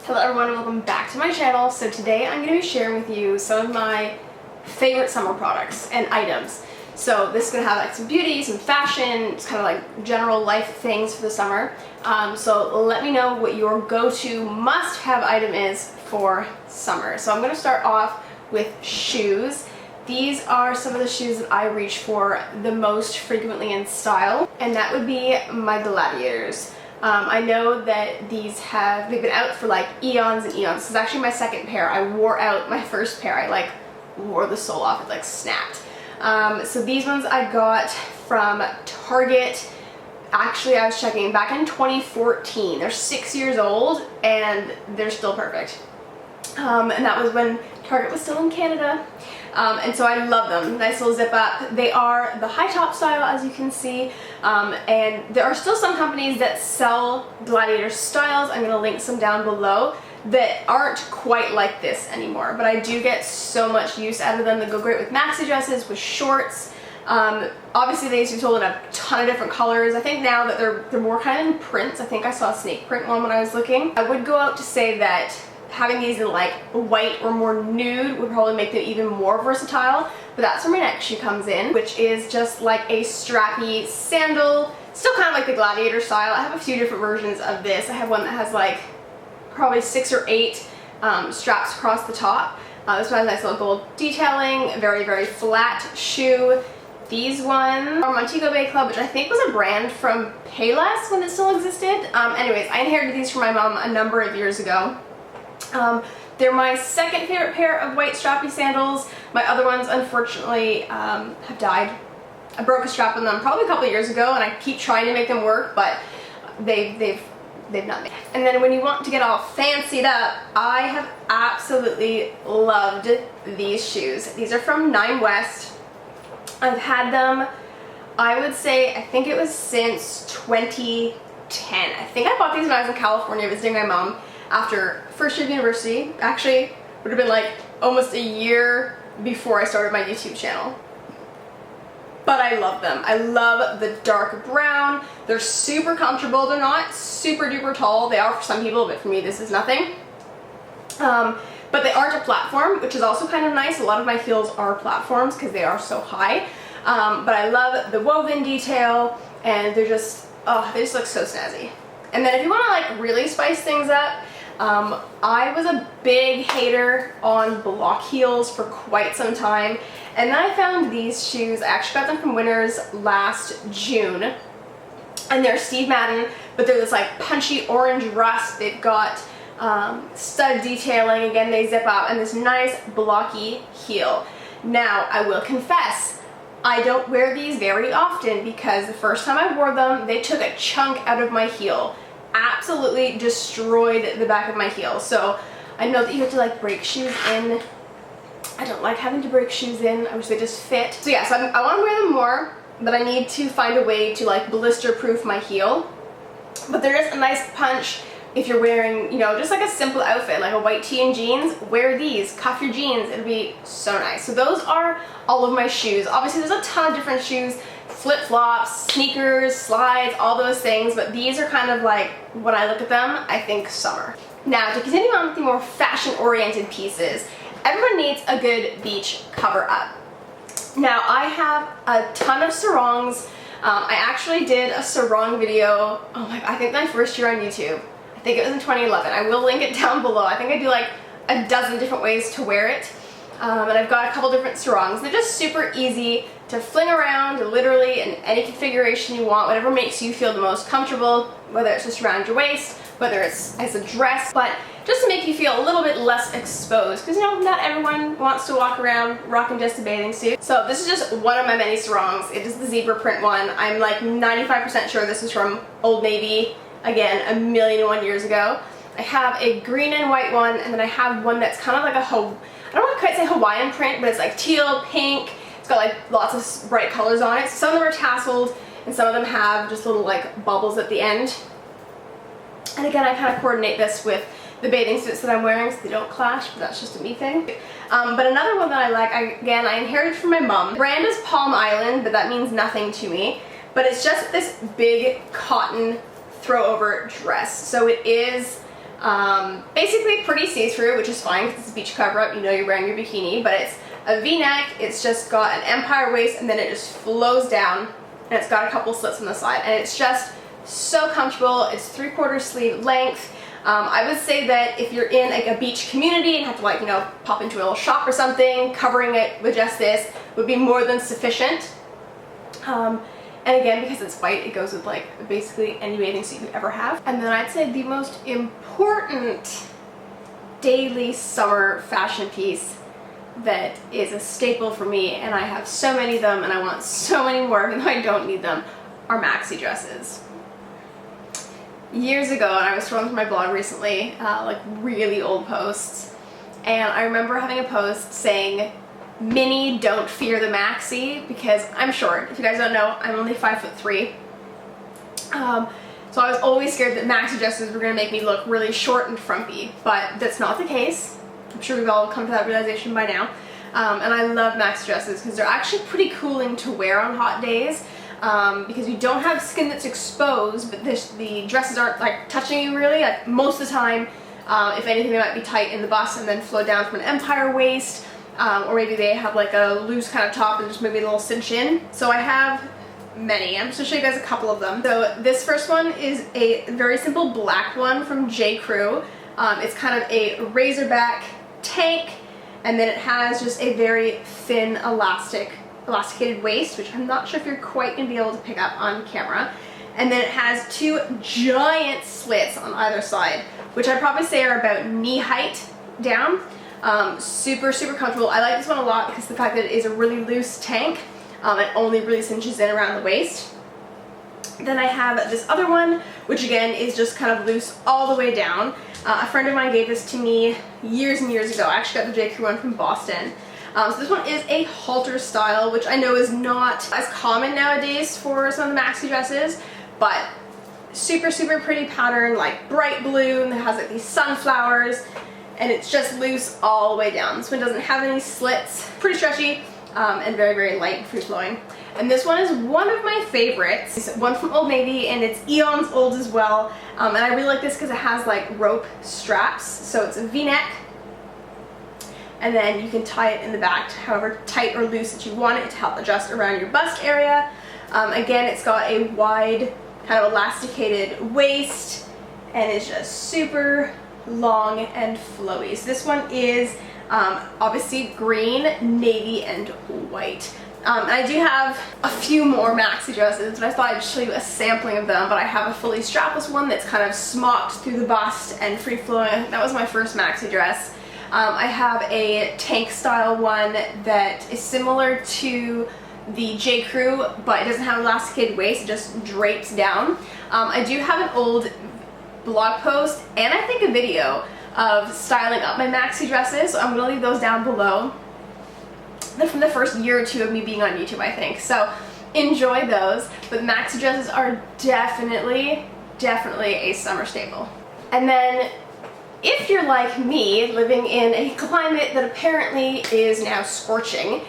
Hello everyone and welcome back to my channel. So today I'm going to be sharing with you some of my favorite summer products and items. So this is going to have like some beauty, some fashion, it's kind of like general life things for the summer. So let me know what your go-to must-have item is for summer. So I'm going to start off with shoes. These are some of the shoes that I reach for the most frequently in style, and that would be my Gladiators. I know that they've been out for like eons and eons. This is actually my second pair. I wore out my first pair. I like wore the sole off, it like snapped. So these ones I got from Target. Actually, I was checking back in 2014. They're 6 years old and they're still perfect. And that was when Target was still in Canada. And so I love them. Nice little zip up. They are the high top style, as you can see. And there are still some companies that sell Gladiator styles. I'm going to link some down below that aren't quite like this anymore. But I do get so much use out of them. They go great with maxi dresses, with shorts. Obviously they used to be sold in a ton of different colors. I think now that they're more kind of in prints. I think I saw a snake print one when I was looking. I would go out to say that having these in like white or more nude would probably make them even more versatile, but that's where my next shoe comes in, which is just like a strappy sandal, still kind of like the Gladiator style. I have a few different versions of this. I have one that has like probably 6 or 8 straps across the top. This one has nice little gold detailing, very, very flat shoe. These ones are Montego Bay Club, which I think was a brand from Payless when it still existed. Anyways, I inherited these from my mom a number of years ago. They're my second favorite pair of white strappy sandals. My other ones, unfortunately, have died. I broke a strap on them probably a couple years ago, and I keep trying to make them work, but they've not made it. And then when you want to get all fancied up, I have absolutely loved these shoes. These are from Nine West. I've had them, I would say, I think it was since 2010. I think I bought these when I was in California visiting my mom after first year of university. Actually, would have been like almost a year before I started my YouTube channel. But I love them. I love the dark brown. They're super comfortable. They're not super duper tall. They are for some people, but for me this is nothing. But they aren't a platform, which is also kind of nice. A lot of my heels are platforms because they are so high. But I love the woven detail, and they just look so snazzy. And then if you want to like really spice things up, I was a big hater on block heels for quite some time, and then I found these shoes. I actually got them from Winners last June, and they're Steve Madden, but they're this like punchy orange rust. They've got stud detailing, again they zip up, and this nice blocky heel. Now I will confess, I don't wear these very often because the first time I wore them, they took a chunk out of my heel. Absolutely destroyed the back of my heel. So I know that you have to like break shoes in. I don't like having to break shoes in. I wish they just fit. So yeah, so I want to wear them more, but I need to find a way to like blister proof my heel. But there is a nice punch if you're wearing, you know, just like a simple outfit, like a white tee and jeans. Wear these, cuff your jeans, it'll be so nice. So those are all of my shoes. Obviously there's a ton of different shoes, flip-flops, sneakers, slides, all those things, but these are kind of like, when I look at them, I think summer. Now to continue on with the more fashion-oriented pieces, everyone needs a good beach cover-up. Now I have a ton of sarongs. I actually did a sarong video, I think my first year on YouTube. I think it was in 2011. I will link it down below. I think I do like a dozen different ways to wear it. And I've got a couple different sarongs. They're just super easy to fling around literally in any configuration you want, whatever makes you feel the most comfortable, whether it's just around your waist, whether it's as a dress, but just to make you feel a little bit less exposed, because you know, not everyone wants to walk around rocking just a bathing suit. So this is just one of my many sarongs. It is the zebra print one. I'm like 95% sure this is from Old Navy, again, 1,000,001 years ago. I have a green and white one, and then I have one that's kind of like I don't want to quite say Hawaiian print, but it's like teal, pink. It's got like lots of bright colors on it. Some of them are tasseled, and some of them have just little like bubbles at the end. And again, I kind of coordinate this with the bathing suits that I'm wearing so they don't clash, but that's just a me thing. But another one that I like, I inherited from my mom. The brand is Palm Island, but that means nothing to me. But it's just this big cotton throw over dress. So it is Basically pretty see-through, which is fine because it's a beach cover-up, you know you're wearing your bikini, but it's a V-neck, it's just got an empire waist, and then it just flows down, and it's got a couple slits on the side, and it's just so comfortable. It's 3/4 sleeve length. I would say that if you're in like a beach community and have to, like, you know, pop into a little shop or something, covering it with just this would be more than sufficient. And again, because it's white, it goes with like basically any bathing suit you ever have. And then I'd say the most important daily summer fashion piece that is a staple for me, and I have so many of them and I want so many more even though I don't need them, are maxi dresses. Years ago, and I was scrolling through my blog recently, like really old posts, and I remember having a post saying, "Mini, don't fear the maxi," because I'm short. If you guys don't know, I'm only 5'3". So I was always scared that maxi dresses were going to make me look really short and frumpy, but that's not the case. I'm sure we've all come to that realization by now. And I love maxi dresses because they're actually pretty cooling to wear on hot days. Because you don't have skin that's exposed, but the dresses aren't like touching you really. Like most of the time, if anything, they might be tight in the bust and then flow down from an empire waist, or maybe they have like a loose kind of top and just maybe a little cinch in. So I have many. I'm just gonna show you guys a couple of them. So this first one is a very simple black one from J. Crew. It's kind of a razorback tank, and then it has just a very thin elasticated waist, which I'm not sure if you're quite going to be able to pick up on camera. And then it has two giant slits on either side, which I'd probably say are about knee height down. Super, super comfortable. I like this one a lot because of the fact that it is a really loose tank. It only really cinches in around the waist. Then I have this other one, which again is just kind of loose all the way down. A friend of mine gave this to me years and years ago. I actually got the J. Crew one from Boston. So this one is a halter style, which I know is not as common nowadays for some of the maxi dresses, but super, super pretty pattern, like bright blue, and it has like these sunflowers, and it's just loose all the way down. This one doesn't have any slits, pretty stretchy, and very, very light and free-flowing. And this one is one of my favorites. It's one from Old Navy, and it's eons old as well. And I really like this because it has like rope straps, so it's a V-neck. And then you can tie it in the back to however tight or loose that you want it to help adjust around your bust area. Again, it's got a wide kind of elasticated waist, and it's just super long and flowy. So this one is obviously green, navy, and white. I do have a few more maxi dresses, but I thought I'd show you a sampling of them. But I have a fully strapless one that's kind of smocked through the bust and free flowing. That was my first maxi dress. I have a tank style one that is similar to the J. Crew, but it doesn't have an elasticated waist, it just drapes down. I do have an old blog post and I think a video of styling up my maxi dresses, so I'm going to leave those down below. They're from the first year or two of me being on YouTube, I think, so enjoy those. But maxi dresses are definitely a summer staple. And then if you're like me, living in a climate that apparently is now scorching,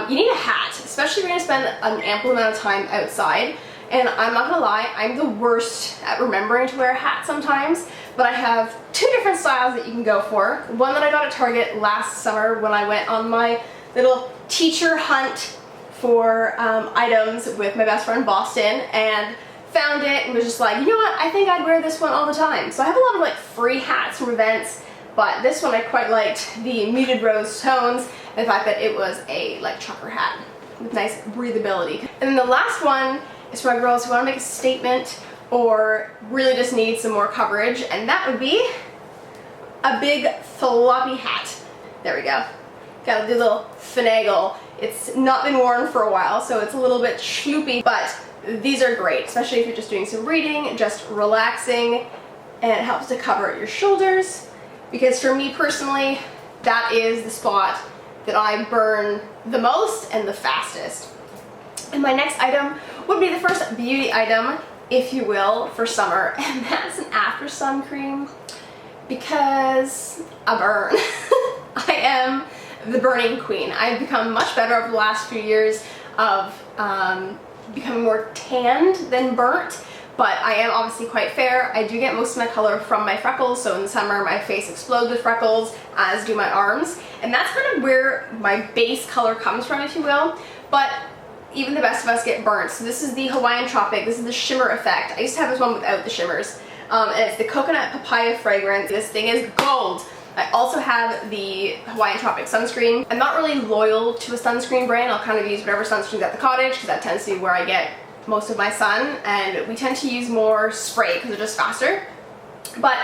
you need a hat, especially if you're going to spend an ample amount of time outside. And I'm not gonna lie, I'm the worst at remembering to wear a hat sometimes, but I have two different styles that you can go for. One that I got at Target last summer when I went on my little teacher hunt for items with my best friend Boston, and found it and was just like, you know what, I think I'd wear this one all the time. So I have a lot of like free hats from events, but this one I quite liked the muted rose tones and the fact that it was a like trucker hat with nice breathability. And then the last one is for my girls who want to make a statement or really just need some more coverage, and that would be a big floppy hat. There we go. Gotta do a little finagle. It's not been worn for a while, so it's a little bit schloopy, but these are great, especially if you're just doing some reading, just relaxing, and it helps to cover your shoulders, because for me personally, that is the spot that I burn the most and the fastest. And my next item would be the first beauty item, if you will, for summer, and that's an after sun cream, because I burn. I am the burning queen. I've become much better over the last few years of becoming more tanned than burnt, but I am obviously quite fair. I do get most of my color from my freckles, so in the summer my face explodes with freckles, as do my arms, and that's kind of where my base color comes from, if you will. But even the best of us get burnt. So this is the Hawaiian Tropic. This is the shimmer effect. I used to have this one without the shimmers, and it's the coconut papaya fragrance. This thing is gold. I also have the Hawaiian Tropic sunscreen. I'm not really loyal to a sunscreen brand. I'll kind of use whatever sunscreen's at the cottage, because that tends to be where I get most of my sun, and we tend to use more spray because they're just faster. But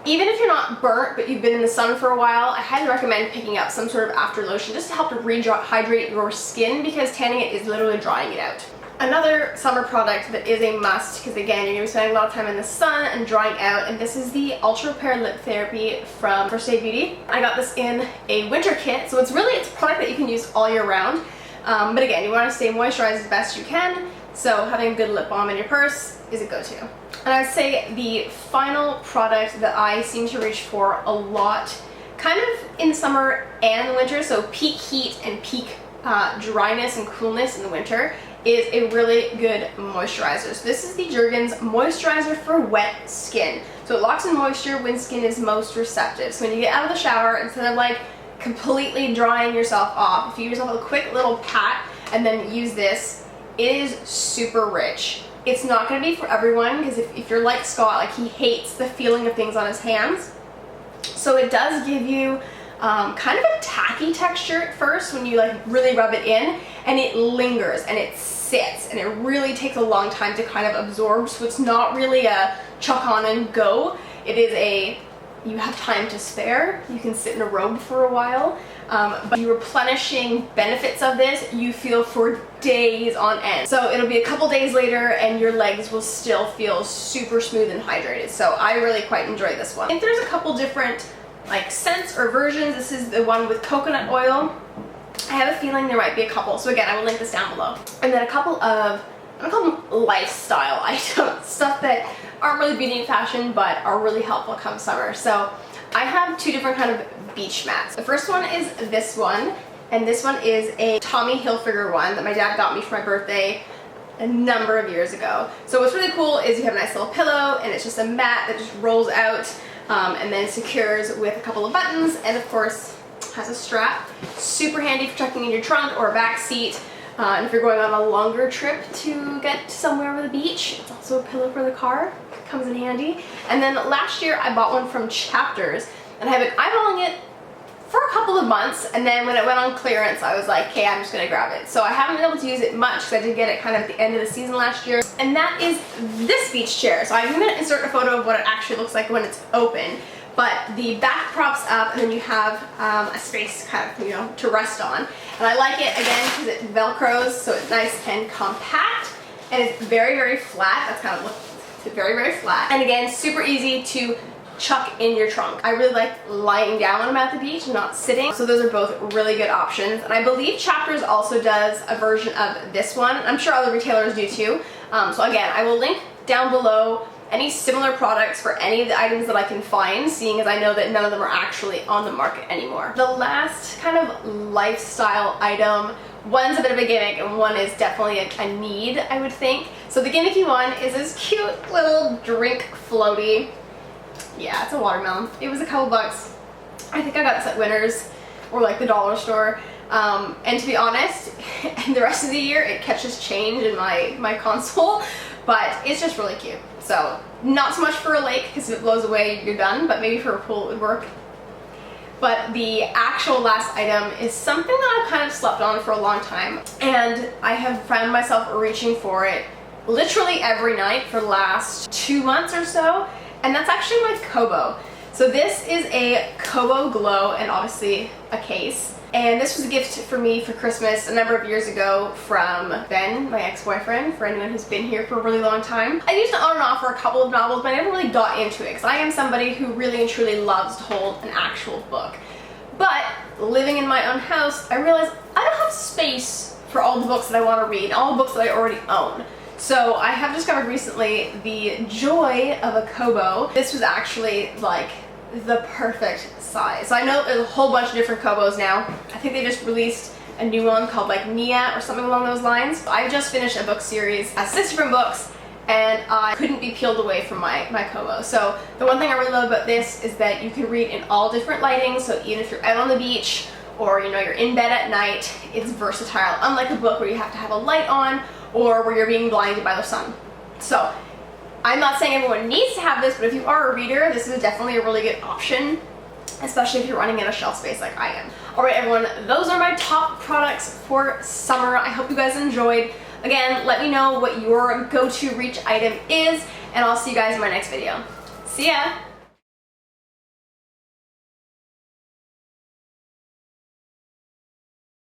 even if you're not burnt but you've been in the sun for a while, I highly recommend picking up some sort of after lotion just to help to rehydrate your skin, because tanning it is literally drying it out. Another summer product that is a must, because again, you're going to be spending a lot of time in the sun and drying out, and this is the Ultra Repair Lip Therapy from First Aid Beauty. I got this in a winter kit, so it's a product that you can use all year round. But again, you want to stay moisturized as best you can, so having a good lip balm in your purse is a go-to. And I'd say the final product that I seem to reach for a lot, kind of in the summer and the winter, so peak heat and peak dryness and coolness in the winter, is a really good moisturizer. So this is the Jergens Moisturizer for Wet Skin. So it locks in moisture when skin is most receptive. So when you get out of the shower, instead of like completely drying yourself off, if you give yourself a quick little pat and then use this, it is super rich. It's not going to be for everyone, because if you're like Scott, like he hates the feeling of things on his hands. So it does give you kind of a tacky texture at first when you like really rub it in, and it lingers and it sits, and it really takes a long time to kind of absorb. So it's not really a chuck on and go. It is a, you have time to spare, you can sit in a robe for a while, but the replenishing benefits of this you feel for days on end. So it'll be a couple days later and your legs will still feel super smooth and hydrated. So I really quite enjoy this one. I think there's a couple different like scents or versions. This is the one with coconut oil. I have a feeling there might be a couple, so again I will link this down below. And then a couple of, I'm gonna call them lifestyle items, stuff that aren't really beauty and fashion but are really helpful come summer. So I have two different kind of beach mats. The first one is this one, and this one is a Tommy Hilfiger one that my dad got me for my birthday a number of years ago. So what's really cool is you have a nice little pillow, and it's just a mat that just rolls out and then secures with a couple of buttons, and of course has a strap. Super handy for tucking in your trunk or a back seat. And if you're going on a longer trip to get somewhere with a beach, it's also a pillow for the car. Comes in handy. And then last year I bought one from Chapters, and I have been eyeballing it for a couple of months, and then when it went on clearance I was like, okay, I'm just gonna grab it. So I haven't been able to use it much because I did get it kind of at the end of the season last year, and that is this beach chair. So I'm gonna insert a photo of what it actually looks like when it's open. But the back props up, and then you have a space kind of, you know, to rest on. And I like it again because it velcros, so it's nice and compact, and it's very, very flat. That's kind of what it's very, very flat. And again, super easy to chuck in your trunk. I really like lying down when I'm at the beach, not sitting. So those are both really good options. And I believe Chapters also does a version of this one. I'm sure other retailers do too. So again, I will link down below any similar products for any of the items that I can find, seeing as I know that none of them are actually on the market anymore. The last kind of lifestyle item, one's a bit of a gimmick and one is definitely a need, I would think. So the gimmicky one is this cute little drink floaty. Yeah, it's a watermelon. It was a couple bucks. I think I got this at Winners or like the dollar store. And to be honest, the rest of the year it catches change in my console, but it's just really cute. So not so much for a lake because if it blows away you're done, but maybe for a pool it would work. But the actual last item is something that I've kind of slept on for a long time, and I have found myself reaching for it literally every night for the last 2 months or so, and that's actually my Kobo. So this is a Kobo Glow, and obviously a case. And this was a gift for me for Christmas a number of years ago from Ben, my ex-boyfriend, for anyone who's been here for a really long time. I used it on and off for a couple of novels, but I never really got into it because I am somebody who really and truly loves to hold an actual book. But living in my own house, I realized I don't have space for all the books that I want to read, all the books that I already own. So I have discovered recently the joy of a Kobo. This was actually like the perfect size. So I know there's a whole bunch of different Kobos now. I think they just released a new one called like Nia or something along those lines. I just finished a book series, 6 different books, and I couldn't be peeled away from my Kobo. So the one thing I really love about this is that you can read in all different lightings. So even if you're out on the beach or you're in bed at night, it's versatile. Unlike a book where you have to have a light on or where you're being blinded by the sun. So I'm not saying everyone needs to have this, but if you are a reader, this is definitely a really good option, especially if you're running out of shelf space like I am. All right, everyone, those are my top products for summer. I hope you guys enjoyed. Again, let me know what your go-to reach item is, and I'll see you guys in my next video. See ya!